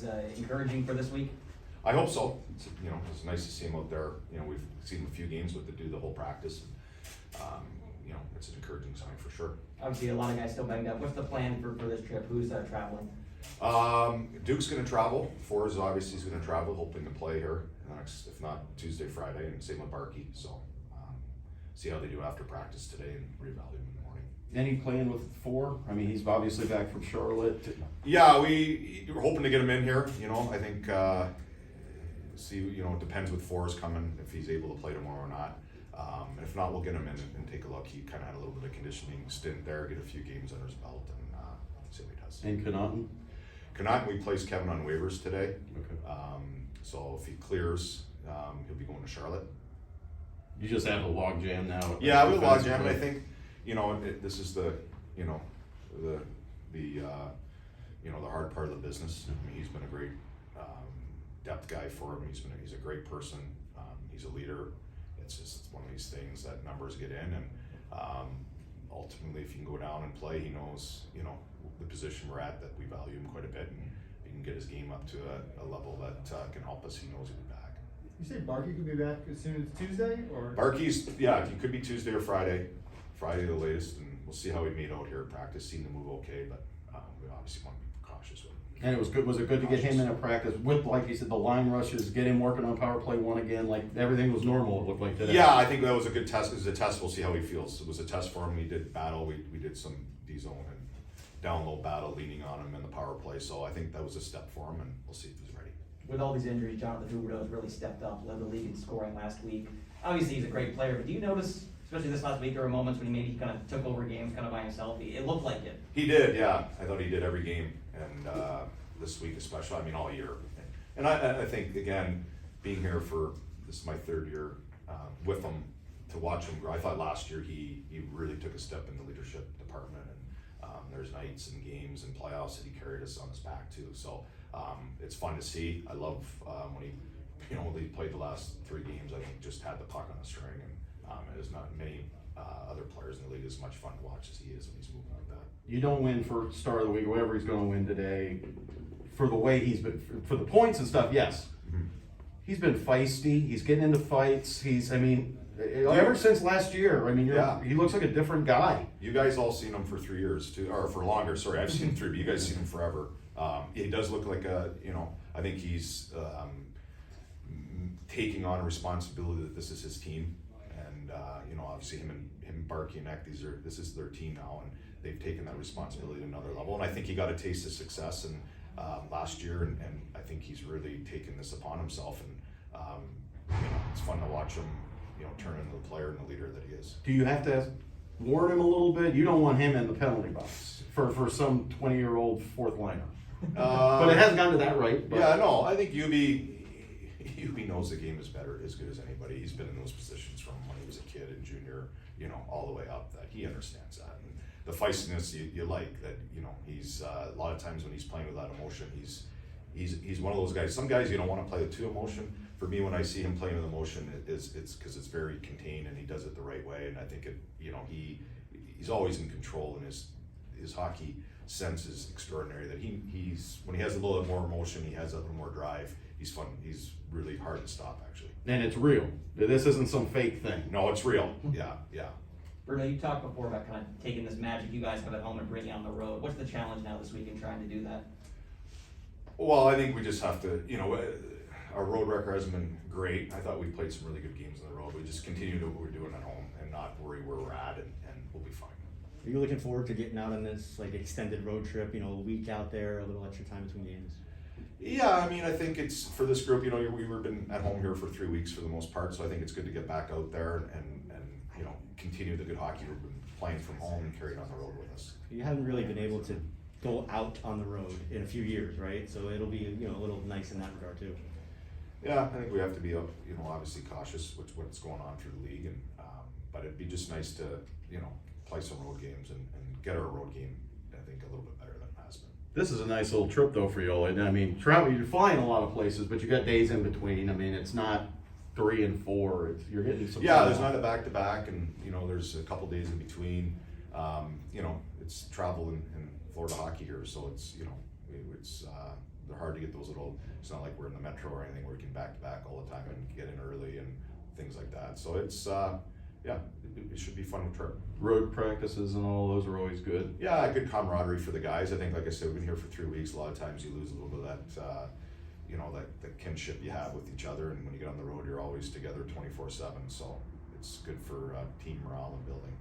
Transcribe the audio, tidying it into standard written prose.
is encouraging for this week? I hope so. It's nice to see him out there. We've seen him a few games with to do the whole practice. It's an encouraging sign for sure. Obviously, a lot of guys still banged up. What's the plan for this trip? Who's traveling? Duke's going to travel. Forrest obviously is going to travel, hoping to play here next, if not Tuesday, Friday, and same with Barkey. So see how they do after practice today and reevaluate him in the morning. Any plan with 4? I mean, he's obviously back from Charlotte. Yeah, we're hoping to get him in here. I think it depends with Forrest coming, if he's able to play tomorrow or not. If not, we'll get him in and take a look. He kind of had a little bit of conditioning stint there, get a few games under his belt, and see what he does. And Connaughton? Connaughton, we placed Kevin on waivers today. Okay. So if he clears, he'll be going to Charlotte. You just have a log jam now. Yeah, we log jam, and I think this is the hard part of the business. I mean, he's been a great depth guy for him. He's a great person. He's a leader. It's just one of these things that numbers get in, and ultimately, if you can go down and play, he knows the position we're at, that we value him quite a bit, and if he can get his game up to a level that can help us, he knows he'll be back. You say Barkey could be back as soon as Tuesday, or? Barkey's, yeah, he could be Tuesday or Friday the latest, and we'll see how he made out here at practice. Seemed to move okay, but we obviously want to be cautious with him. And it was good. Was it good to get him in a practice with, like you said, the line rushes, get him working on power play 1 again, like everything was normal, it looked like today? Yeah, I think that was a good test. It was a test. We'll see how he feels. It was a test for him. He did battle. We did some D-zone and down low battle, leaning on him in the power play. So I think that was a step for him, and we'll see if he's ready. With all these injuries, Jonathan Huberdeau has really stepped up, led the league in scoring last week. Obviously, he's a great player, but do you notice, especially this last week, there were moments when he maybe kind of took over games kind of by himself? It looked like it. He did, yeah. I thought he did every game, and this week especially. I mean, all year. And I think, again, being here this is my 3rd year with him, to watch him grow. I thought last year he really took a step in the leadership department, and there's nights and games and playoffs that he carried us on his back too. So it's fun to see. I love when he played the last 3 games. I think just had the puck on the string, and there's not many other players in the league as much fun to watch as he is when he's moving like that. You don't win for star of the week, whatever he's going to win today. For the way he's been, for the points and stuff, yes. Mm-hmm. He's been feisty. He's getting into fights. Ever since last year, he looks like a different guy. You guys all seen him for 3 years too, or for longer. Sorry, I've seen him 3, but you guys seen him forever. He does look like I think he's taking on a responsibility that this is his team, and obviously him, Barkey and Eck, this is their team now, and they've taken that responsibility to another level. And I think he got a taste of success last year, and I think he's really taken this upon himself, and it's fun to watch him turn into the player and the leader that he is. Do you have to warn him a little bit? You don't want him in the penalty box for some 20-year-old 4th liner. But it hasn't gotten to that right. But. Yeah, no, I think UB knows the game is as good as anybody. He's been in those positions from when he was a kid and junior, all the way up. That he understands that, and the feistiness you like that. He's a lot of times when he's playing with that emotion, he's one of those guys. Some guys you don't want to play with too emotion. For me, when I see him playing with emotion, it's because it's very contained and he does it the right way. And I think he's always in control, and his hockey sense is extraordinary. That he's when he has a little bit more emotion, he has a little more drive. He's fun. He's really hard to stop, actually. And it's real. This isn't some fake thing. No, it's real. Yeah. Bruno, you talked before about kind of taking this magic you guys have at home and bringing it on the road. What's the challenge now this week in trying to do that? Well, I think we just have to, our road record hasn't been great. I thought we played some really good games on the road. We just continue to do what we're doing at home and not worry where we're at, and we'll be fine. Are you looking forward to getting out on this extended road trip, a week out there, a little extra time between games? Yeah, I think it's, for this group, we've been at home here for 3 weeks for the most part, so I think it's good to get back out there and continue the good hockey we've been playing from home and carry it on the road with us. You haven't really been able to go out on the road in a few years, right? So it'll be, a little nice in that regard too. Yeah, I think we have to be, obviously cautious with what's going on through the league, and but it'd be just nice to, play some road games and get our road game, I think, a little bit better than it has been. This is a nice little trip though for you all. Travel, you're flying a lot of places, but you got days in between. It's not 3 and 4. You're hitting some. Yeah, there's not a back-to-back, and there's a couple days in between. It's travel in Florida hockey here, so it's it's they're hard to get those little, it's not like we're in the metro or anything where we can back to back all the time and get in early and things like that. So it's, yeah, it should be a fun trip. Road practices and all those are always good. Yeah, good camaraderie for the guys. I think, like I said, we've been here for 3 weeks. A lot of times you lose a little bit of that, you know, that kinship you have with each other. And when you get on the road, you're always together 24/7. So it's good for team morale and building.